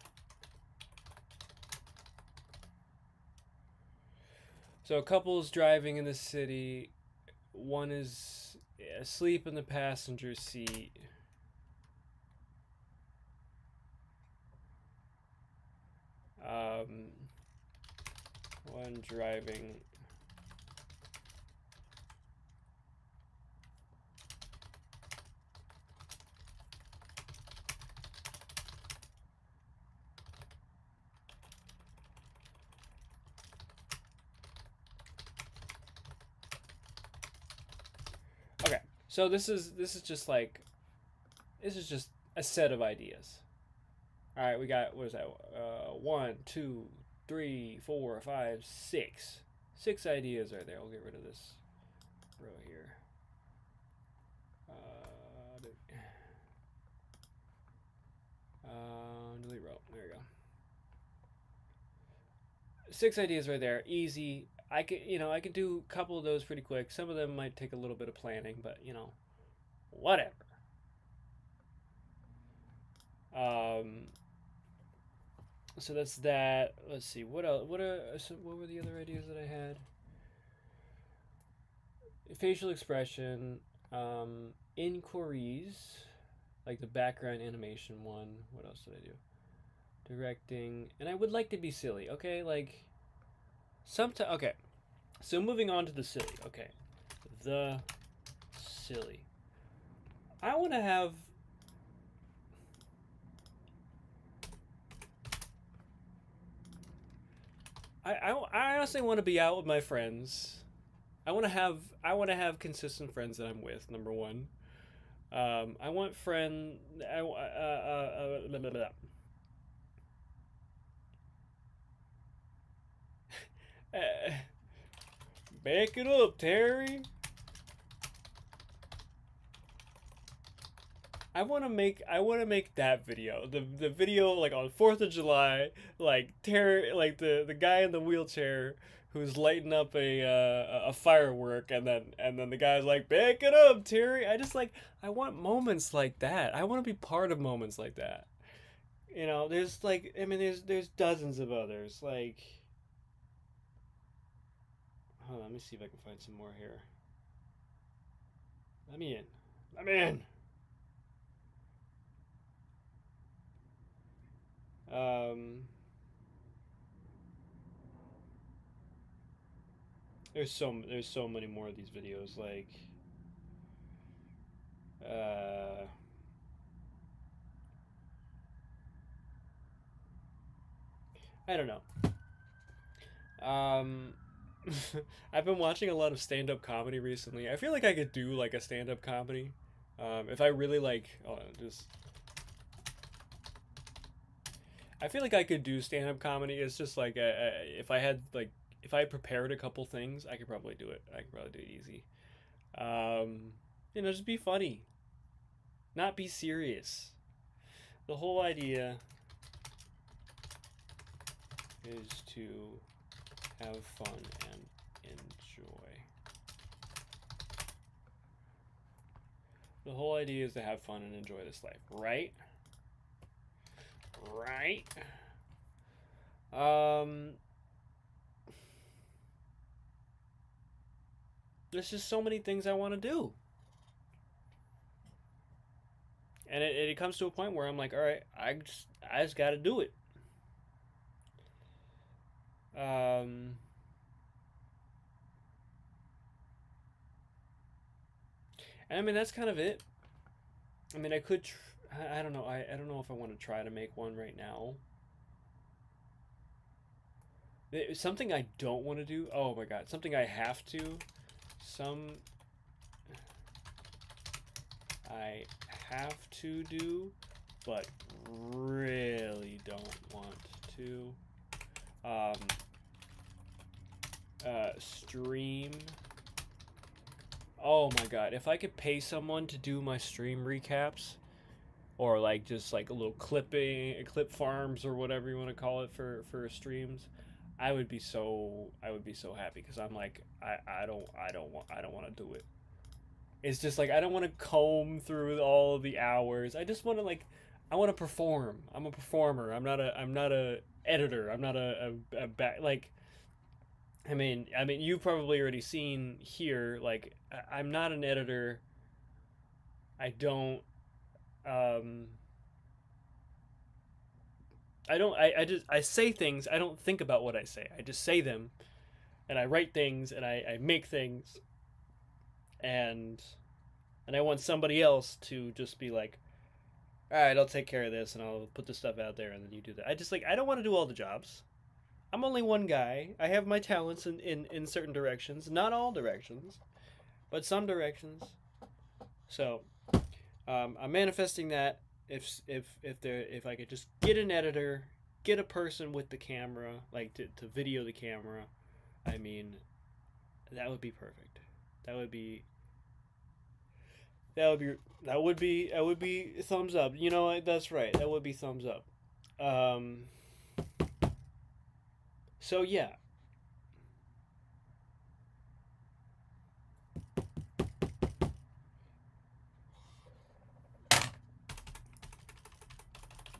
So a couple's driving in the city. One is asleep in the passenger seat. One driving. Okay, so this is just like, this is just a set of ideas. All right, we got, what is that? 1, 2, 3, 4, 5, 6. 6 ideas right there. We'll get rid of this row here. Delete row. There we go. 6 ideas right there. Easy. I could do a couple of those pretty quick. Some of them might take a little bit of planning, but whatever. So that's that. Let's see. What else? What were the other ideas that I had? Facial expression, inquiries, like the background animation one. What else did I do? Directing, and I would like to be silly. Okay, like sometimes. Okay, so moving on to the silly. Okay, the silly. I want to have. I honestly want to be out with my friends. I want to have consistent friends that I'm with. Number one, I want friend. Blah, blah, blah. Back it up, Terry. I want to make that video. The video like on 4th of July, like Terry, like the guy in the wheelchair who's lighting up a firework, and then the guy's like, "Back it up, Terry." I want moments like that. I want to be part of moments like that. There's like, I mean, there's dozens of others. Like, hold on, let me see if I can find some more here. Let me in. Let me in. Um, there's so many more of these videos. Like, uh, I don't know. Um, I've been watching a lot of stand-up comedy recently. I feel like I could do like a stand-up comedy. If I really like, oh, just. I feel like I could do stand-up comedy. It's just like if I had like if I prepared a couple things, I could probably do it. I could probably do it easy. Just be funny, not be serious. The whole idea is to have fun and enjoy. The whole idea is to have fun and enjoy this life, right? Right? There's just so many things I want to do. And it comes to a point where I'm like, all right, I just got to do it. And I mean, that's kind of it. I mean, I could, I don't know. I don't know if I want to try to make one right now. Something I don't want to do. Oh my God. Something I have to. I have to do, but really don't want to. Stream. Oh my god, if I could pay someone to do my stream recaps, or like just like a little clip farms or whatever you want to call it for streams, I would be so happy, because I'm like I don't want to do it. It's just like I don't want to comb through all the hours. I just want to like I want to perform. I'm a performer. I'm not a editor. I'm not a back like you've probably already seen here, like I'm not an editor. I don't um I just I say things. I don't think about what I say. I just say them, and I write things, and I make things, and I want somebody else to just be like, all right, I'll take care of this, and I'll put the stuff out there, and then you do that. I just like I don't want to do all the jobs. I'm only one guy. I have my talents in certain directions, not all directions, but some directions. So I'm manifesting that if I could just get an editor, get a person with the camera, like to video the camera, I mean, that would be perfect. That would be that would be thumbs up. You know, that's right. That would be thumbs up. Um, so yeah.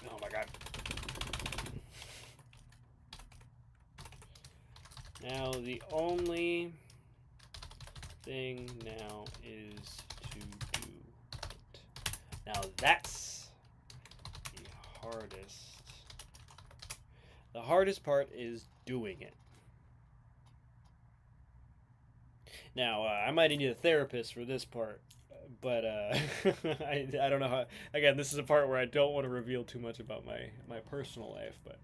Oh my god. Now the only thing now is to do it. Now that's the hardest. The hardest part is doing it. Now I might need a therapist for this part, but I don't know how. Again, this is a part where I don't want to reveal too much about my personal life, but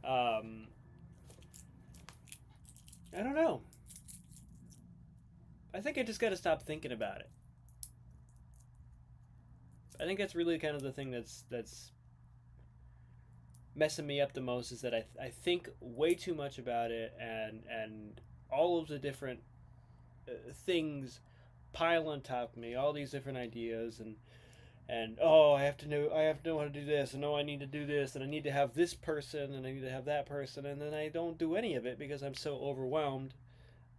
I don't know. I think I just got to stop thinking about it. I think that's really kind of the thing that's messing me up the most, is that I think way too much about it, and all of the different things pile on top of me, all these different ideas, and oh, I have to know how to do this, and oh, I need to do this, and I need to have this person, and I need to have that person, and then I don't do any of it because I'm so overwhelmed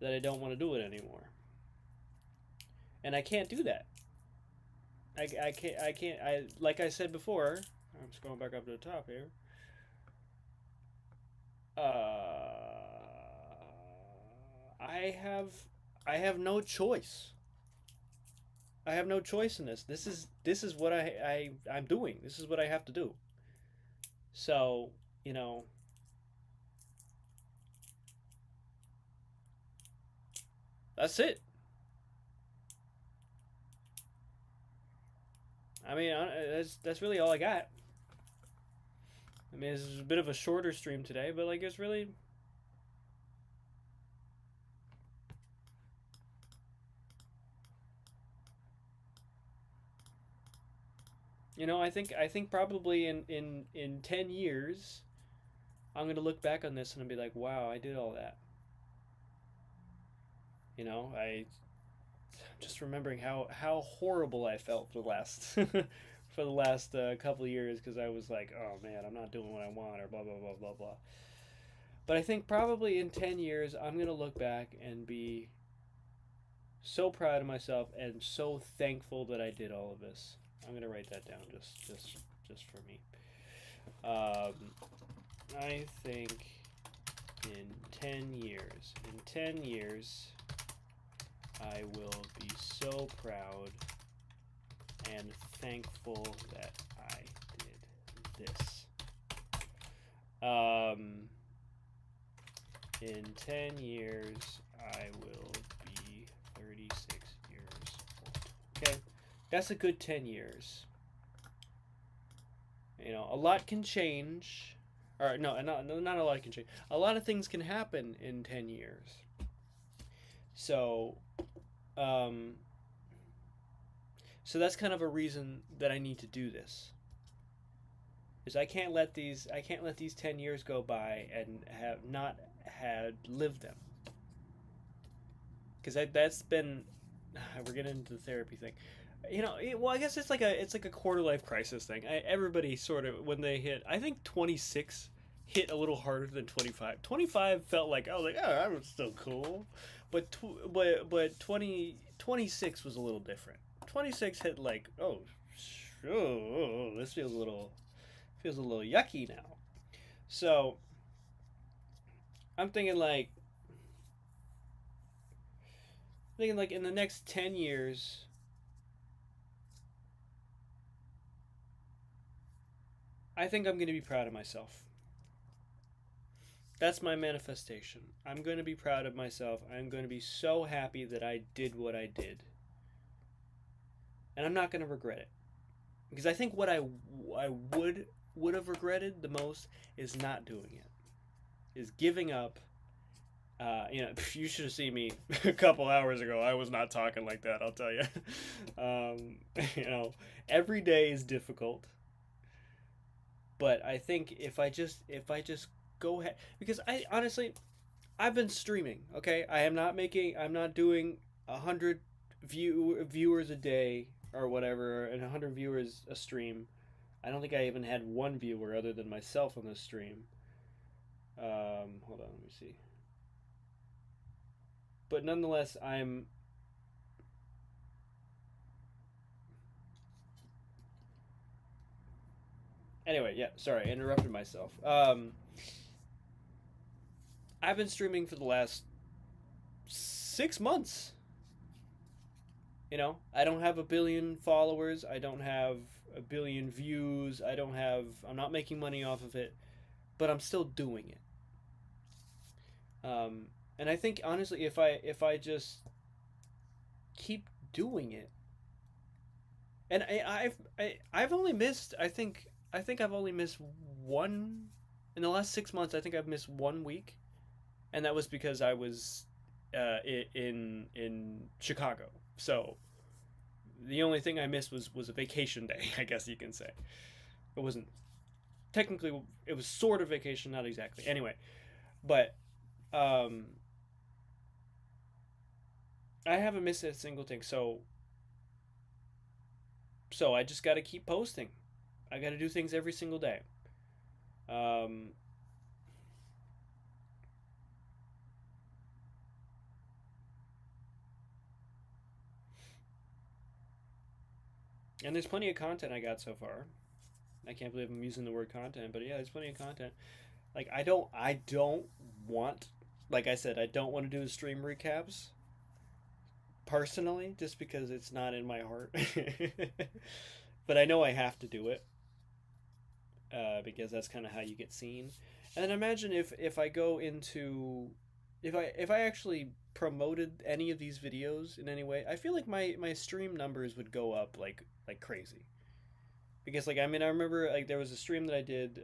that I don't want to do it anymore. And I can't do that. I can't like I said before, I'm just going back up to the top here. I have no choice. I have no choice in this. This is what I'm doing. This is what I have to do. So, you know, that's it. I mean, that's really all I got. I mean, this is a bit of a shorter stream today, but like it's really, you know, I think probably in 10 years I'm going to look back on this and I'll be like, wow, I did all that. You know, I'm just remembering how horrible I felt for the last for the last couple of years, because I was like, oh man, I'm not doing what I want, or blah blah blah blah blah. But I think probably in 10 years I'm going to look back and be so proud of myself and so thankful that I did all of this. I'm going to write that down just for me. I think in 10 years I will be so proud and thankful that I did this. In 10 years I will be 36 years old. Okay, that's a good 10 years. You know, a lot can change. Or no, not a lot can change. A lot of things can happen in 10 years. So, So that's kind of a reason that I need to do this. Is I can't let these 10 years go by and have not had lived them. Cuz that's been we're getting into the therapy thing. Well, I guess it's like a quarter life crisis thing. Everybody sort of, when they hit, I think 26 hit a little harder than 25. 25 felt like, I was like, oh, I'm still cool, but 26 was a little different. 26 hit like, oh, this feels a little yucky now. So I'm thinking like in the next 10 years, I think I'm going to be proud of myself. That's my manifestation. I'm going to be proud of myself. I'm going to be so happy that I did what I did. And I'm not going to regret it. Because I think what I would have regretted the most is not doing it. Is giving up. You should have seen me a couple hours ago. I was not talking like that, I'll tell you. Um, you know, every day is difficult. But I think if I just go ahead, because I honestly, I've been streaming. Okay, I'm not doing 100 viewers a day or whatever, and 100 viewers a stream. I don't think I even had one viewer other than myself on this stream. Hold on, let me see. But nonetheless, I'm anyway. Yeah, sorry, I interrupted myself. I've been streaming for the last 6 months. I don't have a billion followers. I don't have a billion views. I'm not making money off of it, but I'm still doing it. And I think honestly, if I just keep doing it, and I've only missed, I think I've only missed one in the last 6 months. I think I've missed 1 week, and that was because I was in Chicago. So the only thing I missed was a vacation day, I guess you can say. It wasn't technically, it was sort of vacation, not exactly. Anyway, but um, I haven't missed a single thing. So I just got to keep posting. I got to do things every single day. Um, and there's plenty of content I got so far. I can't believe I'm using the word content, but yeah, there's plenty of content. Like I don't want, like I said, I don't want to do the stream recaps personally, just because it's not in my heart. But I know I have to do it, because that's kind of how you get seen. And then imagine if I go into, if I actually promoted any of these videos in any way, I feel like my stream numbers would go up like crazy. Because like, I mean, I remember like there was a stream that I did,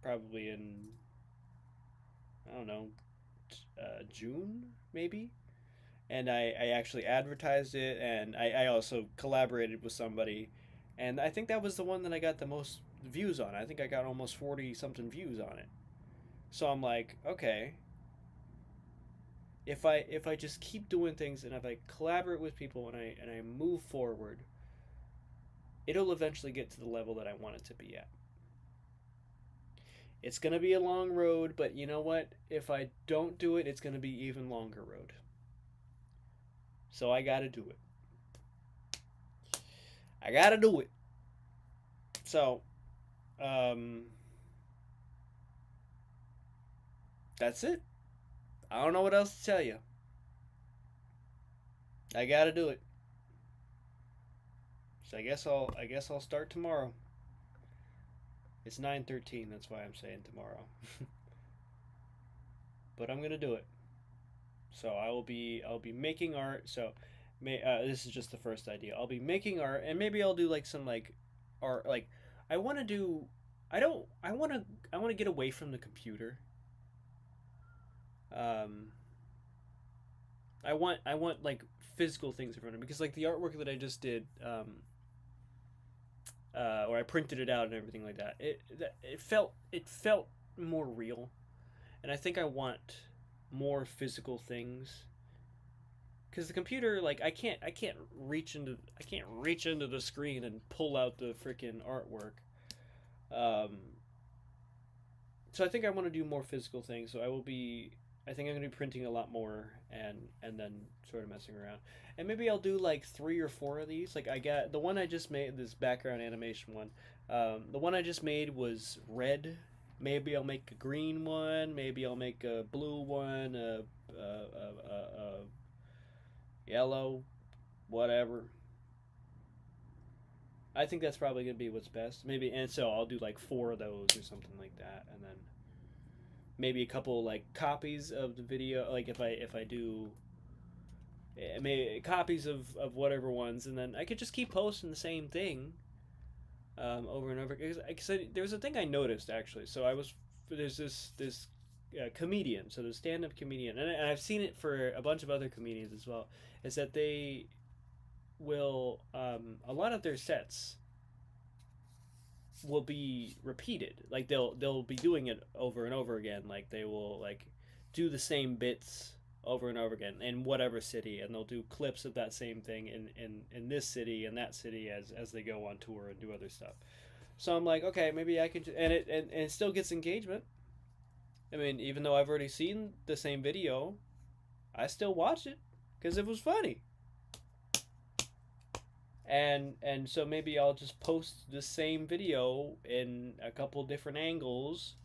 probably in, I don't know, June maybe, and I actually advertised it, and I also collaborated with somebody, and I think that was the one that I got the most views on. I think I got almost 40 something views on it. So I'm like, okay, if I just keep doing things, and if I collaborate with people, and I move forward, it'll eventually get to the level that I want it to be at. It's going to be a long road, but you know what? If I don't do it, it's going to be even longer road. So I got to do it. I got to do it. So, um, that's it. I don't know what else to tell you. I got to do it. So I guess I'll start tomorrow. It's 9:13. That's why I'm saying tomorrow. But I'm gonna do it. So I'll be making art. So, this is just the first idea. I'll be making art, and maybe I'll do like some like art. Like, I want to do. I don't. I want to get away from the computer. Um, I want like physical things in front of me, because like the artwork that I just did, or I printed it out and everything like that. It felt more real, and I think I want more physical things, because the computer, like, I can't reach into the screen and pull out the freaking artwork. Um, so I think I want to do more physical things. So I think I'm gonna be printing a lot more, and then sort of messing around. And maybe I'll do like 3 or 4 of these. Like, I got the one I just made, this background animation one. The one I just made was red. Maybe I'll make a green one. Maybe I'll make a blue one. A yellow, whatever. I think that's probably gonna be what's best. Maybe, and so I'll do like 4 of those or something like that, and then maybe a couple like copies of the video. Like, if I do, maybe copies of whatever ones, and then I could just keep posting the same thing, over and over. Because there was a thing I noticed, actually. So there's this comedian, so the stand up comedian, and I've seen it for a bunch of other comedians as well. Is that they will, a lot of their sets will be repeated. Like, they'll be doing it over and over again. Like, they will like do the same bits over and over again in whatever city, and they'll do clips of that same thing in this city and that city as they go on tour and do other stuff. So I'm like, okay, maybe I could, and it still gets engagement. I mean, even though I've already seen the same video, I still watch it because it was funny. And so maybe I'll just post the same video in a couple different angles,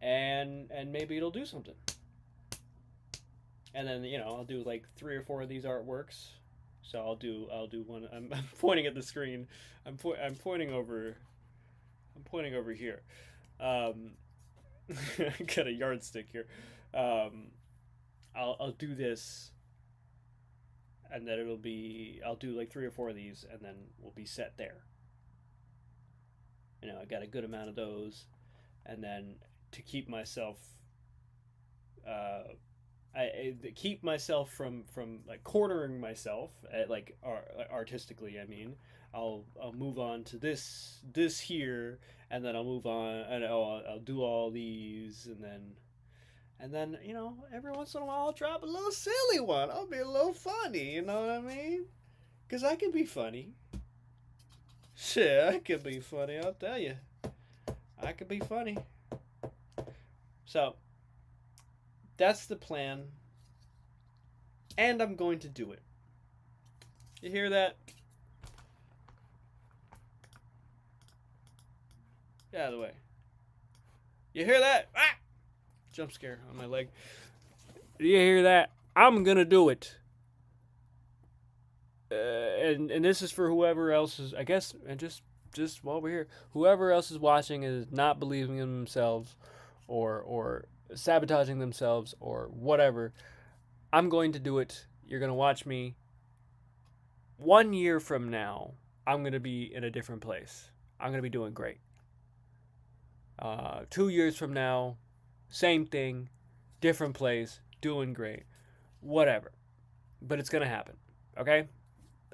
and maybe it'll do something. And then, I'll do like 3 or 4 of these artworks. So I'll do one. I'm pointing at the screen. I'm pointing over. I'm pointing over here. Got a yardstick here. I'll do this, and then I'll do like 3 or 4 of these, and then we'll be set there. I got a good amount of those, and then to keep myself, keep myself from like cornering myself at, like, artistically. I mean, I'll move on to this here, and then I'll move on, and I'll do all these, and then every once in a while I'll drop a little silly one. I'll be a little funny, you know what I mean? Because I can be funny. Shit, I can be funny, I'll tell you. I can be funny. So, that's the plan. And I'm going to do it. You hear that? Get out of the way. You hear that? Ah! Jump scare on my leg. Do you hear that? I'm gonna do it. And this is for whoever else is, I guess, and just while we're here, whoever else is watching is not believing in themselves, or sabotaging themselves, or whatever. I'm going to do it. You're gonna watch me. 1 year from now, I'm gonna be in a different place. I'm gonna be doing great. 2 years from now, same thing, different place, doing great, whatever. But it's gonna happen. Okay?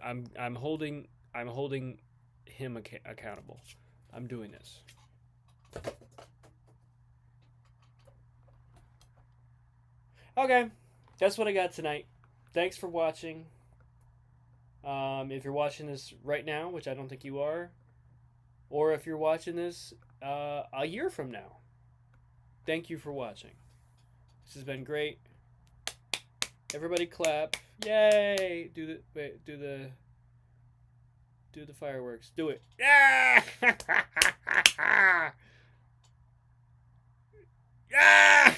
I'm holding him accountable. I'm doing this. Okay, that's what I got tonight. Thanks for watching. If you're watching this right now, which I don't think you are, or if you're watching this a year from now, thank you for watching. This has been great. Everybody clap. Yay! Do the fireworks. Do it. Yeah! Yeah!